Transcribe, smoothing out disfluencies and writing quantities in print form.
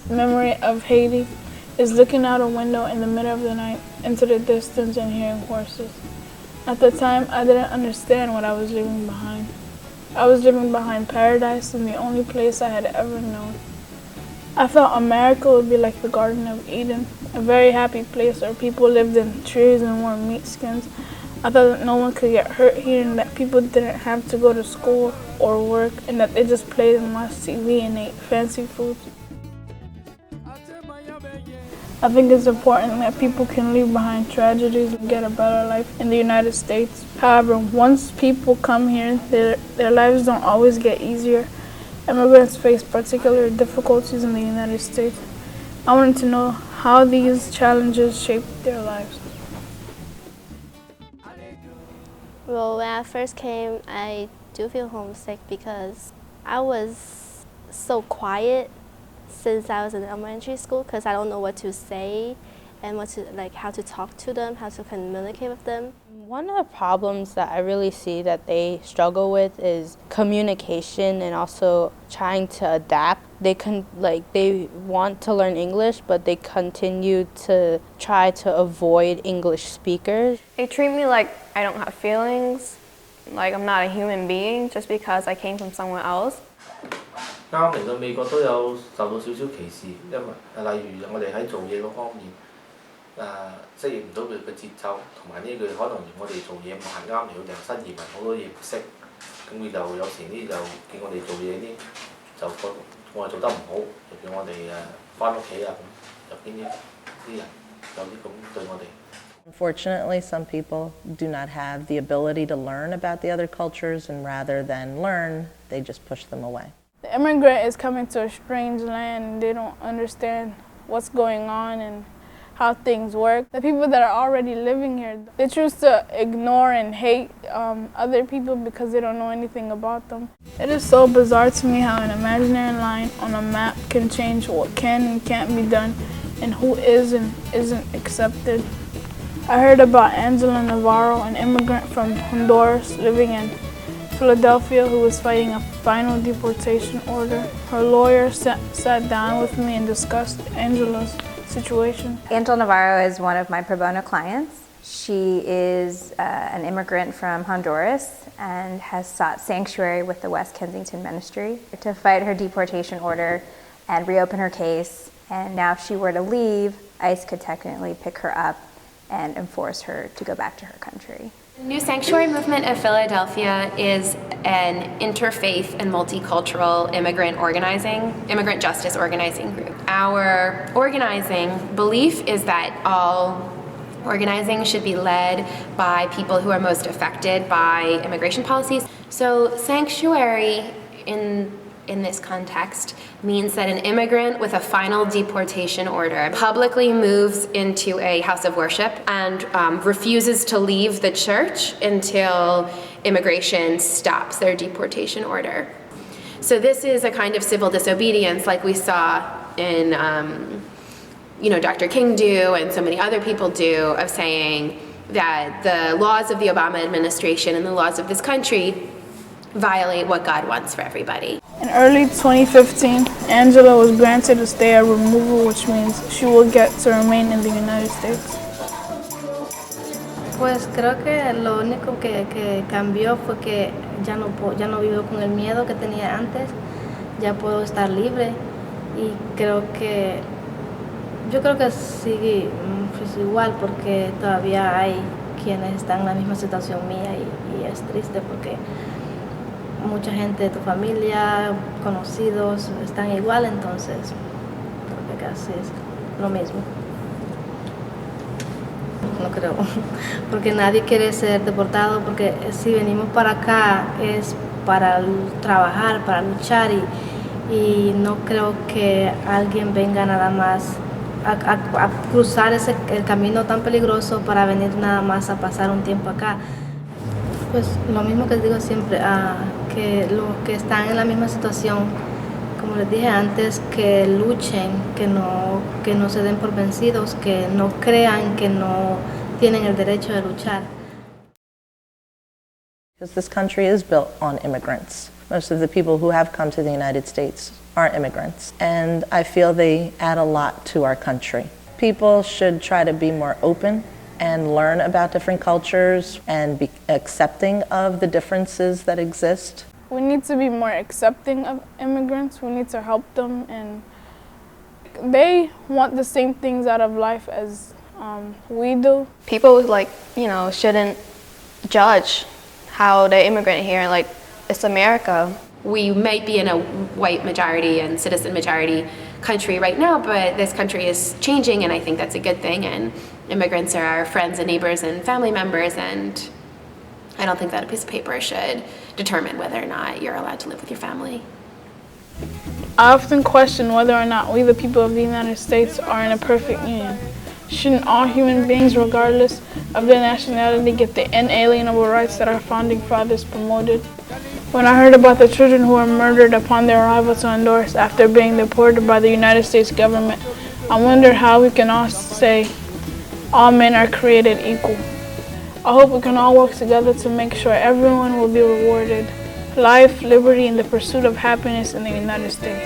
memory of Haiti is looking out a window in the middle of the night into the distance and hearing horses. At the time, I didn't understand what I was leaving behind. I was leaving behind paradise and the only place I had ever known. I thought America would be like the Garden of Eden, a very happy place where people lived in trees and wore meat skins. I thought that no one could get hurt here and that people didn't have to go to school or work and that they just played and watched TV and ate fancy foods. I think it's important that people can leave behind tragedies and get a better life in the United States. However, once people come here, their lives don't always get easier. Immigrants face particular difficulties in the United States. I wanted to know how these challenges shape their lives. Well, when I first came, I do feel homesick because I was so quiet since I was in elementary school because I don't know what to say and how to talk to them, how to communicate with them. One of the problems that I really see that they struggle with is communication and also trying to adapt. They want to learn English, but they continue to try to avoid English speakers. They treat me like I don't have feelings, like I'm not a human being just because I came from somewhere else. 啱嚟到美國都有受到少少歧視，因為例如我哋喺做嘢嗰方面，適應唔到佢嘅節奏，同埋呢佢可能我哋做嘢慢啱嚟到人新移民好多嘢唔識，咁佢就有時呢就見我哋做嘢呢就覺得我哋做得唔好，就叫我哋返屋企啊咁，入邊啲人有啲咁對我哋。 Unfortunately, some people do not have the ability to learn about the other cultures, and rather than learn, they just push them away. The immigrant is coming to a strange land and they don't understand what's going on and how things work. The people that are already living here, they choose to ignore and hate other people because they don't know anything about them. It is so bizarre to me how an imaginary line on a map can change what can and can't be done and who is and isn't accepted. I heard about Angela Navarro, an immigrant from Honduras living in Philadelphia who was fighting a final deportation order. Her lawyer sat down with me and discussed Angela's situation. Angela Navarro is one of my pro bono clients. She is an immigrant from Honduras and has sought sanctuary with the West Kensington Ministry to fight her deportation order and reopen her case. And now if she were to leave, ICE could technically pick her up and enforce her to go back to her country. The New Sanctuary Movement of Philadelphia is an interfaith and multicultural immigrant justice organizing group. Our organizing belief is that all organizing should be led by people who are most affected by immigration policies. So sanctuary in this context means that an immigrant with a final deportation order publicly moves into a house of worship and refuses to leave the church until immigration stops their deportation order. So this is a kind of civil disobedience like we saw in Dr. King do and so many other people do, of saying that the laws of the Obama administration and the laws of this country violate what God wants for everybody. In early 2015, Angela was granted a stay of removal, which means she will get to remain in the United States. Pues creo que lo único que cambió fue que ya no vivo con el miedo que tenía antes, ya puedo estar libre y yo creo que sigue pues igual porque todavía hay quienes están en la misma situación mía y es triste porque mucha gente de tu familia, conocidos, están igual, entonces creo que casi es lo mismo. No creo, porque nadie quiere ser deportado, porque si venimos para acá es para trabajar, para luchar y no creo que alguien venga nada más a cruzar el camino tan peligroso para venir nada más a pasar un tiempo acá. Pues lo mismo que digo siempre, que los que están en la misma situación, como les dije antes, que luchen, que no se den por vencidos, que no crean que no tienen el derecho de luchar. Because this country is built on immigrants. Most of the people who have come to the United States are immigrants, and I feel they add a lot to our country. People should try to be more open and learn about different cultures and be accepting of the differences that exist. We need to be more accepting of immigrants. We need to help them, and they want the same things out of life as we do. People shouldn't judge how they immigrant here. Like, it's America. We might be in a white majority and citizen majority country right now, but this country is changing, and I think that's a good thing, and immigrants are our friends and neighbors and family members, and I don't think that a piece of paper should determine whether or not you're allowed to live with your family. I often question whether or not we, the people of the United States, are in a perfect union. Shouldn't all human beings, regardless of their nationality, get the inalienable rights that our founding fathers promoted? When I heard about the children who were murdered upon their arrival to Honduras after being deported by the United States government, I wondered how we can all say all men are created equal. I hope we can all work together to make sure everyone will be rewarded life, liberty, and the pursuit of happiness in the United States.